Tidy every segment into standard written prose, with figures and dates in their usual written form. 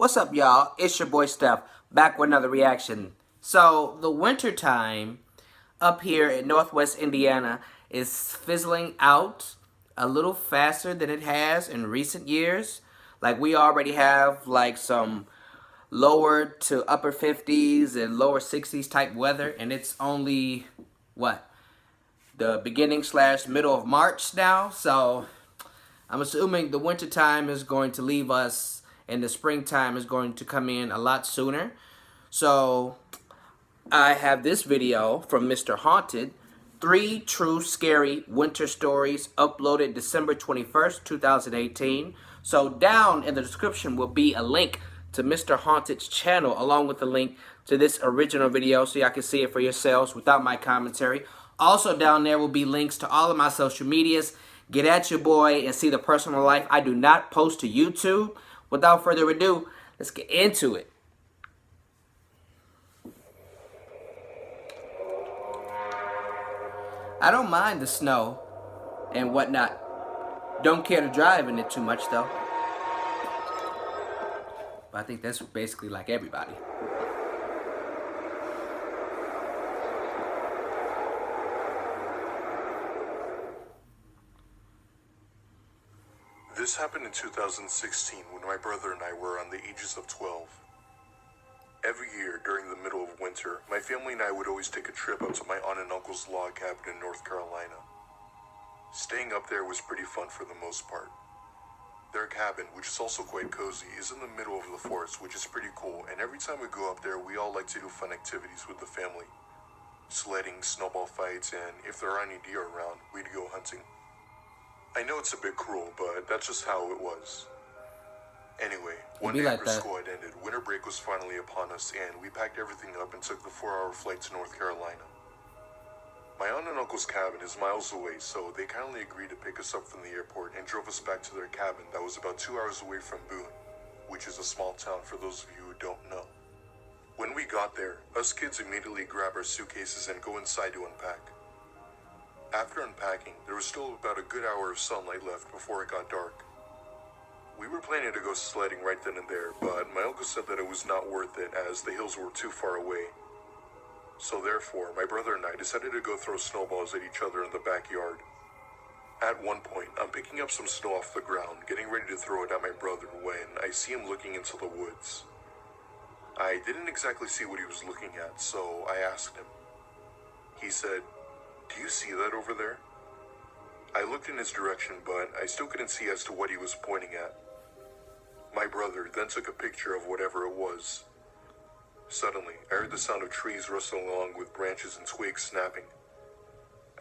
What's up, y'all? It's your boy Steph, back with another reaction. So, the winter time up here in Northwest Indiana is fizzling out a little faster than it has in recent years. Like, we already have, like, some lower to upper 50s and lower 60s type weather, and it's only, what, the beginning slash middle of March now, so I'm assuming the winter time is going to leave us and the springtime is going to come in a lot sooner. So I have this video from Mr. Haunted, 3 true scary winter stories, uploaded December 21st, 2018. So down in the description will be a link to Mr. Haunted's channel along with the link to this original video so y'all can see it for yourselves without my commentary. Also down there will be links to all of my social medias. Get at your boy and see the personal life I do not post to YouTube. Without further ado, let's get into it. I don't mind the snow and whatnot. Don't care to drive in it too much though. But I think that's basically like everybody. This happened in 2016 when my brother and I were on the ages of 12. Every year during the middle of winter, my family and I would always take a trip up to my aunt and uncle's log cabin in North Carolina. Staying up there was pretty fun for the most part. Their cabin, which is also quite cozy, is in the middle of the forest, which is pretty cool, and every time we go up there, we all like to do fun activities with the family. Sledding, snowball fights, and if there are any deer around, we'd go hunting. I know it's a bit cruel, but that's just how it was. Anyway, one day after school had ended, winter break was finally upon us, and we packed everything up and took the 4-hour flight to North Carolina. My aunt and uncle's cabin is miles away, so they kindly agreed to pick us up from the airport and drove us back to their cabin that was about 2 hours away from Boone, which is a small town for those of you who don't know. When we got there, us kids immediately grab our suitcases and go inside to unpack. After unpacking, there was still about a good hour of sunlight left before it got dark. We were planning to go sledding right then and there, but my uncle said that it was not worth it as the hills were too far away. So therefore, my brother and I decided to go throw snowballs at each other in the backyard. At one point, I'm picking up some snow off the ground, getting ready to throw it at my brother when I see him looking into the woods. I didn't exactly see what he was looking at, so I asked him. He said, "Do you see that over there?" I looked in his direction, but I still couldn't see as to what he was pointing at. My brother then took a picture of whatever it was. Suddenly, I heard the sound of trees rustling along with branches and twigs snapping.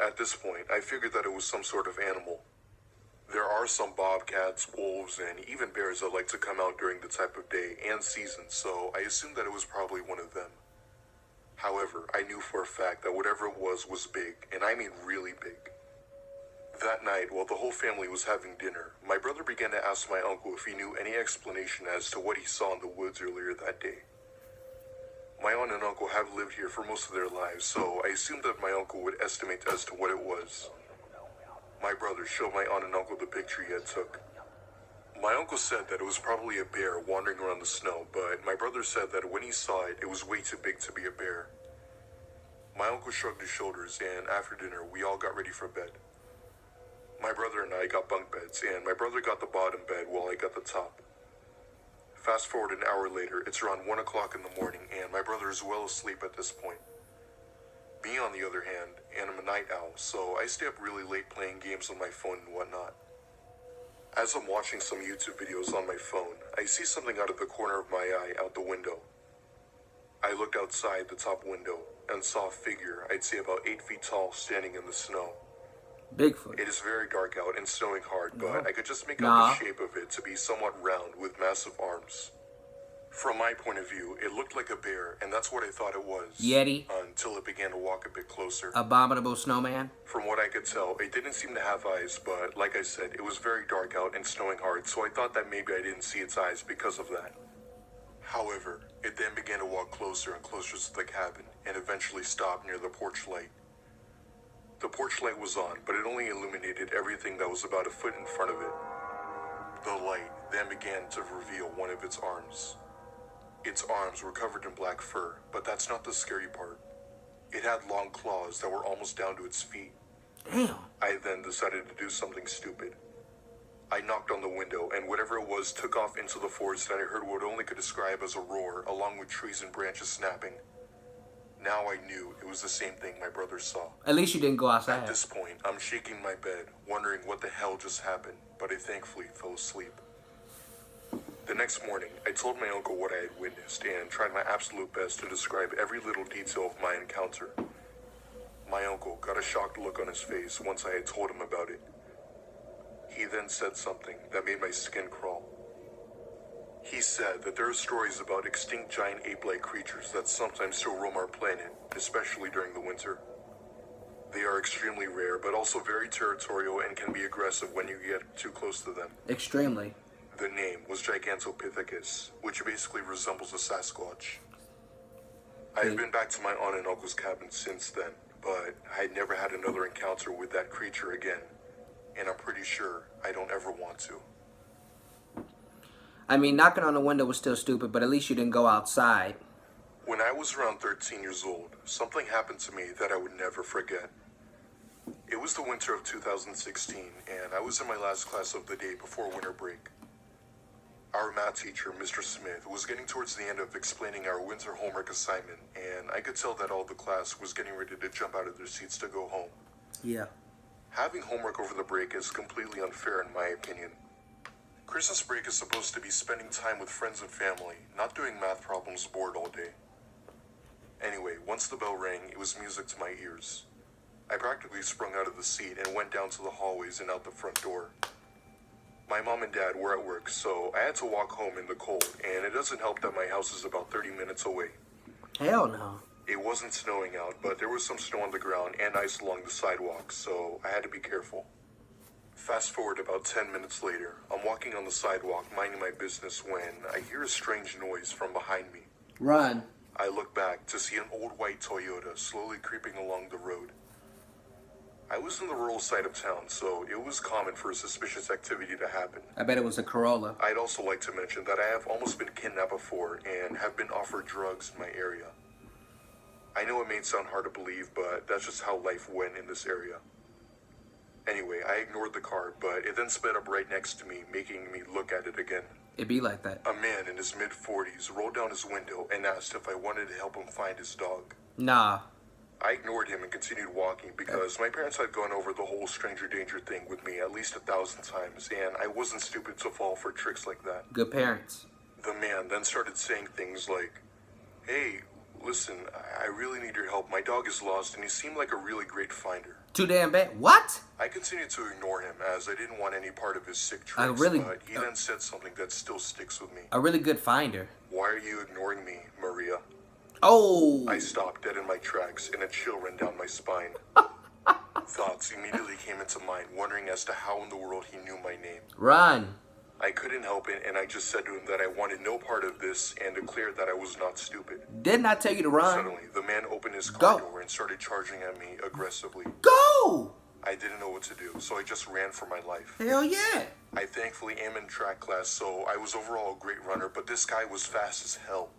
At this point, I figured that it was some sort of animal. There are some bobcats, wolves, and even bears that like to come out during the type of day and season, so I assumed that it was probably one of them. However, I knew for a fact that whatever it was big, and I mean really big. That night, while the whole family was having dinner, my brother began to ask my uncle if he knew any explanation as to what he saw in the woods earlier that day. My aunt and uncle have lived here for most of their lives, so I assumed that my uncle would estimate as to what it was. My brother showed my aunt and uncle the picture he had took. My uncle said that it was probably a bear wandering around the snow, but my brother said that when he saw it, it was way too big to be a bear. My uncle shrugged his shoulders, and after dinner, we all got ready for bed. My brother and I got bunk beds, and my brother got the bottom bed while I got the top. Fast forward an hour later, it's around 1 o'clock in the morning, and my brother is well asleep at this point. Me, on the other hand, and I'm a night owl, so I stay up really late playing games on my phone and whatnot. As I'm watching some YouTube videos on my phone, I see something out of the corner of my eye out the window. I looked outside the top window and saw a figure I'd say about 8 feet tall standing in the snow. Bigfoot. It is very dark out and snowing hard, but I could just make out the shape of it to be somewhat round with massive arms. From my point of view, it looked like a bear, and that's what I thought it was. Yeti. Until it began to walk a bit closer. Abominable snowman. From what I could tell, it didn't seem to have eyes, but like I said, it was very dark out and snowing hard, so I thought that maybe I didn't see its eyes because of that. However, it then began to walk closer and closer to the cabin, and eventually stopped near the porch light. The porch light was on, but it only illuminated everything that was about a foot in front of it. The light then began to reveal one of its arms. Its arms were covered in black fur, but that's not the scary part. It had long claws that were almost down to its feet. Damn. I then decided to do something stupid. I knocked on the window, and whatever it was took off into the forest, and I heard what only could describe as a roar, along with trees and branches snapping. Now I knew it was the same thing my brother saw. At least you didn't go At outside. this point, I'm shaking my bed, wondering what the hell just happened, but I thankfully fell asleep. The next morning, I told my uncle what I had witnessed and tried my absolute best to describe every little detail of my encounter. My uncle got a shocked look on his face once I had told him about it. He then said something that made my skin crawl. He said that there are stories about extinct giant ape-like creatures that sometimes still roam our planet, especially during the winter. They are extremely rare, but also very territorial and can be aggressive when you get too close to them. Extremely. The name was Gigantopithecus, which basically resembles a Sasquatch. I have been back to my aunt and uncle's cabin since then, but I had never had another encounter with that creature again, and I'm pretty sure I don't ever want to. I mean, knocking on the window was still stupid, but at least you didn't go outside. When I was around 13 years old, something happened to me that I would never forget. It was the winter of 2016, and I was in my last class of the day before winter break. Our math teacher, Mr. Smith, was getting towards the end of explaining our winter homework assignment, and I could tell that all the class was getting ready to jump out of their seats to go home. Yeah. Having homework over the break is completely unfair in my opinion. Christmas break is supposed to be spending time with friends and family, not doing math problems bored all day. Anyway, once the bell rang, it was music to my ears. I practically sprung out of the seat and went down to the hallways and out the front door. My mom and dad were at work, so I had to walk home in the cold, and it doesn't help that my house is about 30 minutes away. Hell no. It wasn't snowing out, but there was some snow on the ground and ice along the sidewalk, so I had to be careful. Fast forward about 10 minutes later, I'm walking on the sidewalk minding my business when I hear a strange noise from behind me. Run. I look back to see an old white Toyota slowly creeping along the road. I was in the rural side of town, so it was common for suspicious activity to happen. I bet it was a Corolla. I'd also like to mention that I have almost been kidnapped before and have been offered drugs in my area. I know it may sound hard to believe, but that's just how life went in this area. Anyway, I ignored the car, but it then sped up right next to me, making me look at it again. It be like that. A man in his mid-40s rolled down his window and asked if I wanted to help him find his dog. Nah. I ignored him and continued walking because my parents had gone over the whole stranger danger thing with me at least 1,000 times, and I wasn't stupid to fall for tricks like that. Good parents. The man then started saying things like, "Hey, listen, I really need your help. My dog is lost, and he seemed like a really great finder." Too damn bad. What? I continued to ignore him as I didn't want any part of his sick tricks, but he then said something that still sticks with me. A really good finder. "Why are you ignoring me, Maria?" Oh. I stopped dead in my tracks, and a chill ran down my spine. Thoughts immediately came into mind, wondering as to how in the world he knew my name. Run. I couldn't help it, and I just said to him that I wanted no part of this and declared that I was not stupid. Didn't I tell you to run? Suddenly, the man opened his car door and started charging at me aggressively. Go! I didn't know what to do, so I just ran for my life. Hell yeah. I thankfully am in track class, so I was overall a great runner, but this guy was fast as hell.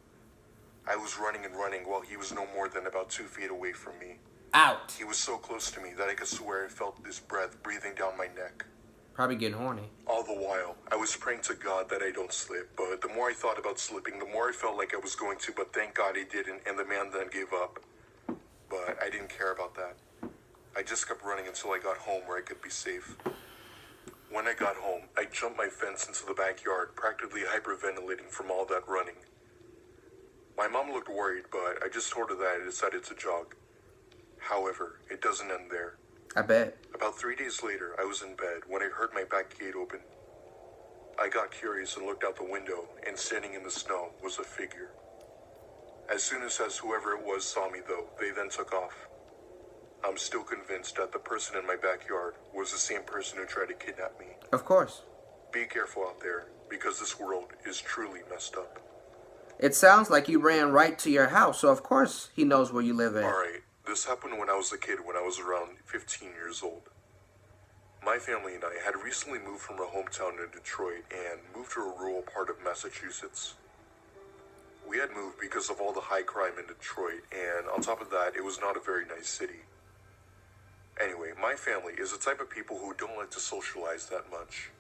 I was running and running while he was no more than about 2 feet away from me. Out. He was so close to me that I could swear I felt his breath breathing down my neck. Probably getting horny. All the while, I was praying to God that I don't slip, but the more I thought about slipping, the more I felt like I was going to, but thank God I didn't, and the man then gave up. But I didn't care about that. I just kept running until I got home where I could be safe. When I got home, I jumped my fence into the backyard, practically hyperventilating from all that running. My mom looked worried, but I just told her that I decided to jog. However, it doesn't end there. I bet. About 3 days later, I was in bed when I heard my back gate open. I got curious and looked out the window, and standing in the snow was a figure. As soon as whoever it was saw me, though, they then took off. I'm still convinced that the person in my backyard was the same person who tried to kidnap me. Of course. Be careful out there, because this world is truly messed up. It sounds like you ran right to your house, so of course he knows where you live at. Alright, this happened when I was a kid, when I was around 15 years old. My family and I had recently moved from our hometown in Detroit and moved to a rural part of Massachusetts. we had moved because of all the high crime in Detroit, and on top of that, it was not a very nice city. Anyway, my family is the type of people who don't like to socialize that much.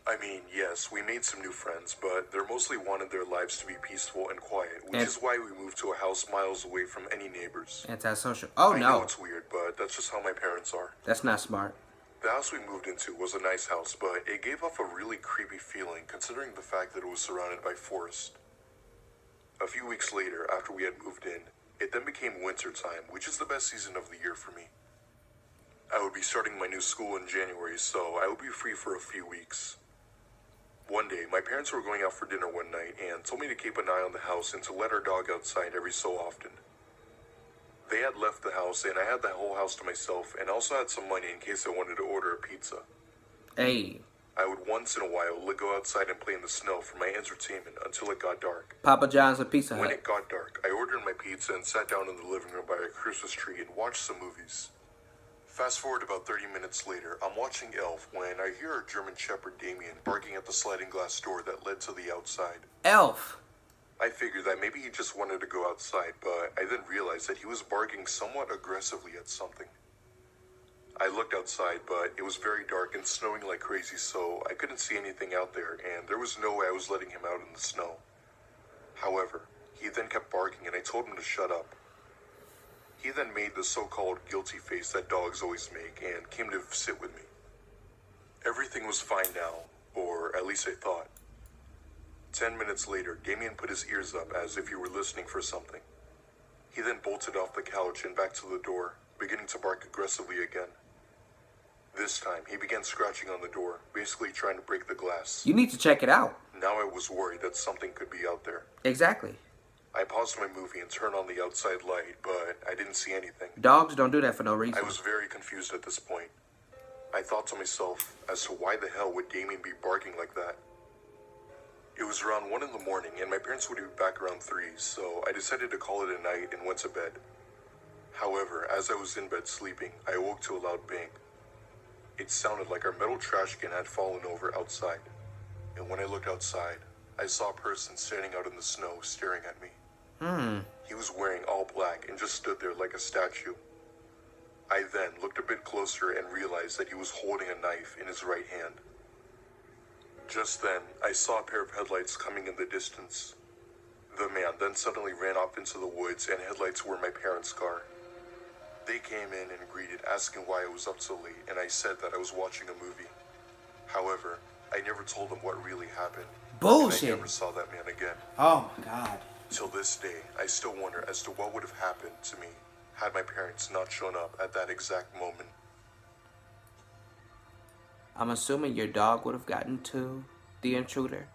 I mean, yes, we made some new friends, but they're mostly wanted their lives to be peaceful and quiet, which is why we moved to a house miles away from any neighbors. Antisocial. Oh, no. I know it's weird, but that's just how my parents are. That's not smart. The house we moved into was a nice house, but it gave off a really creepy feeling considering the fact that it was surrounded by forest. A few weeks later, after we had moved in, it then became winter time, which is the best season of the year for me. I would be starting my new school in January, so I would be free for a few weeks. One day, my parents were going out for dinner one night and told me to keep an eye on the house and to let our dog outside every so often. They had left the house and I had the whole house to myself and also had some money in case I wanted to order a pizza. Hey. I would once in a while go outside and play in the snow for my entertainment until it got dark. Papa John's or Pizza Hut. When it got dark, I ordered my pizza and sat down in the living room by a Christmas tree and watched some movies. Fast forward about 30 minutes later, I'm watching Elf when I hear our German Shepherd Damien barking at the sliding glass door that led to the outside. Elf! I figured that maybe he just wanted to go outside, but I then realized that he was barking somewhat aggressively at something. I looked outside, but it was very dark and snowing like crazy, so I couldn't see anything out there, and there was no way I was letting him out in the snow. However, he then kept barking and I told him to shut up. He then made the so-called guilty face that dogs always make and came to sit with me. Everything was fine now, or at least I thought. 10 minutes later, Damien put his ears up as if he were listening for something. He then bolted off the couch and back to the door, beginning to bark aggressively again. This time, he began scratching on the door, basically trying to break the glass. You need to check it out. Now I was worried that something could be out there. Exactly. I paused my movie and turned on the outside light, but I didn't see anything. Dogs don't do that for no reason. I was very confused at this point. I thought to myself as to why the hell would Damien be barking like that? It was around 1 in the morning and my parents would be back around 3, so I decided to call it a night and went to bed. However, as I was in bed sleeping, I awoke to a loud bang. It sounded like our metal trash can had fallen over outside. And when I looked outside, I saw a person standing out in the snow staring at me. He was wearing all black and just stood there like a statue. I then looked a bit closer and realized that he was holding a knife in his right hand. Just then, I saw a pair of headlights coming in the distance. The man then suddenly ran off into the woods and headlights were my parents' car. They came in and greeted, asking why I was up so late, and I said that I was watching a movie. However, I never told them what really happened. Bullshit. And I never saw that man again. Oh my God. Till this day, I still wonder as to what would have happened to me had my parents not shown up at that exact moment. I'm assuming your dog would have gotten to the intruder.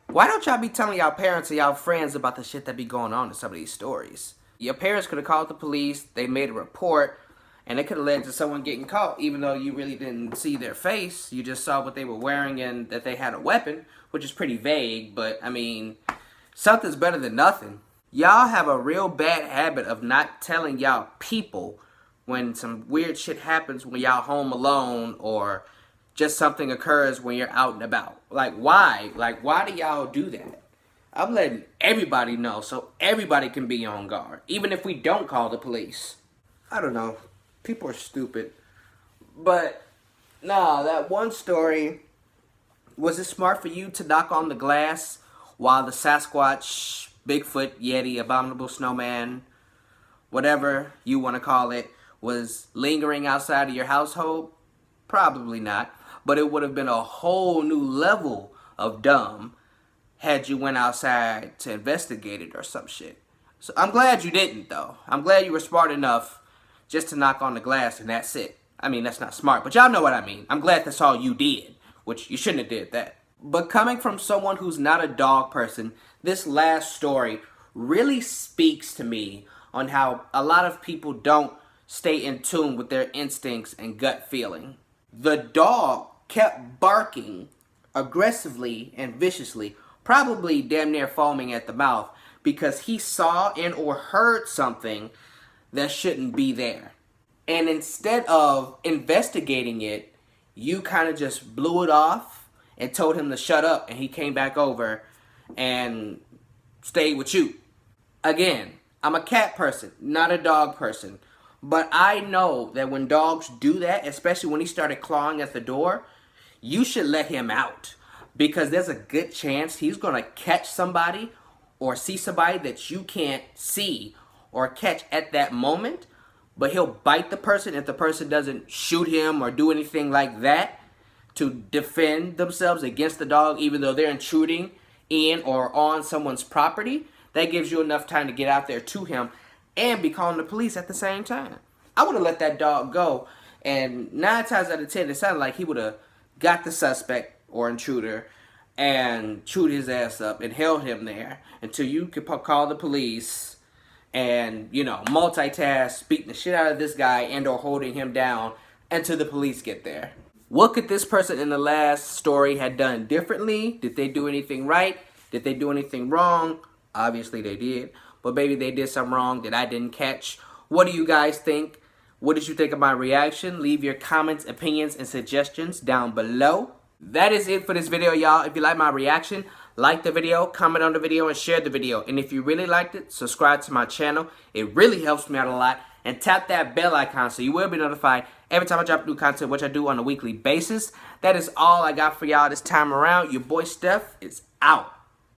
Why don't y'all be telling y'all parents or y'all friends about the shit that be going on in some of these stories? Your parents could have called the police, they made a report, and it could have led to someone getting caught, even though you really didn't see their face. You just saw what they were wearing and that they had a weapon, which is pretty vague, but I mean, something's better than nothing. Y'all have a real bad habit of not telling y'all people when some weird shit happens when y'all home alone or just something occurs when you're out and about. Like, why? Like, why do y'all do that? I'm letting everybody know so everybody can be on guard, even if we don't call the police. I don't know. People are stupid. But, nah, that one story, was it smart for you to knock on the glass while the Sasquatch, Bigfoot, Yeti, Abominable Snowman, whatever you want to call it, was lingering outside of your household? Probably not. But it would have been a whole new level of dumb had you went outside to investigate it or some shit. So I'm glad you didn't, though. I'm glad you were smart enough just to knock on the glass and that's it. I mean, that's not smart, but y'all know what I mean. I'm glad that's all you did, which you shouldn't have did that. But coming from someone who's not a dog person, this last story really speaks to me on how a lot of people don't stay in tune with their instincts and gut feeling. The dog kept barking aggressively and viciously, probably damn near foaming at the mouth, because he saw and or heard something that shouldn't be there. And instead of investigating it, you kind of just blew it off and told him to shut up, and he came back over and stayed with you. Again, I'm a cat person, not a dog person. But I know that when dogs do that, especially when he started clawing at the door, you should let him out. Because there's a good chance he's going to catch somebody or see somebody that you can't see or catch at that moment. But he'll bite the person if the person doesn't shoot him or do anything like that to defend themselves against the dog, even though they're intruding in or on someone's property. That gives you enough time to get out there to him and be calling the police at the same time. I would have let that dog go, and 9 times out of 10, it sounded like he would have got the suspect or intruder and chewed his ass up and held him there until you could call the police and, you know, multitask, beating the shit out of this guy and or holding him down until the police get there. What could this person in the last story had done differently? Did they do anything right? Did they do anything wrong? Obviously they did. But maybe they did something wrong that I didn't catch. What do you guys think? What did you think of my reaction? Leave your comments, opinions, and suggestions down below. That is it for this video, y'all. If you like my reaction, like the video, comment on the video, and share the video. And if you really liked it, subscribe to my channel. It really helps me out a lot. And tap that bell icon so you will be notified every time I drop new content, which I do on a weekly basis. That is all I got for y'all this time around. Your boy Steph is out.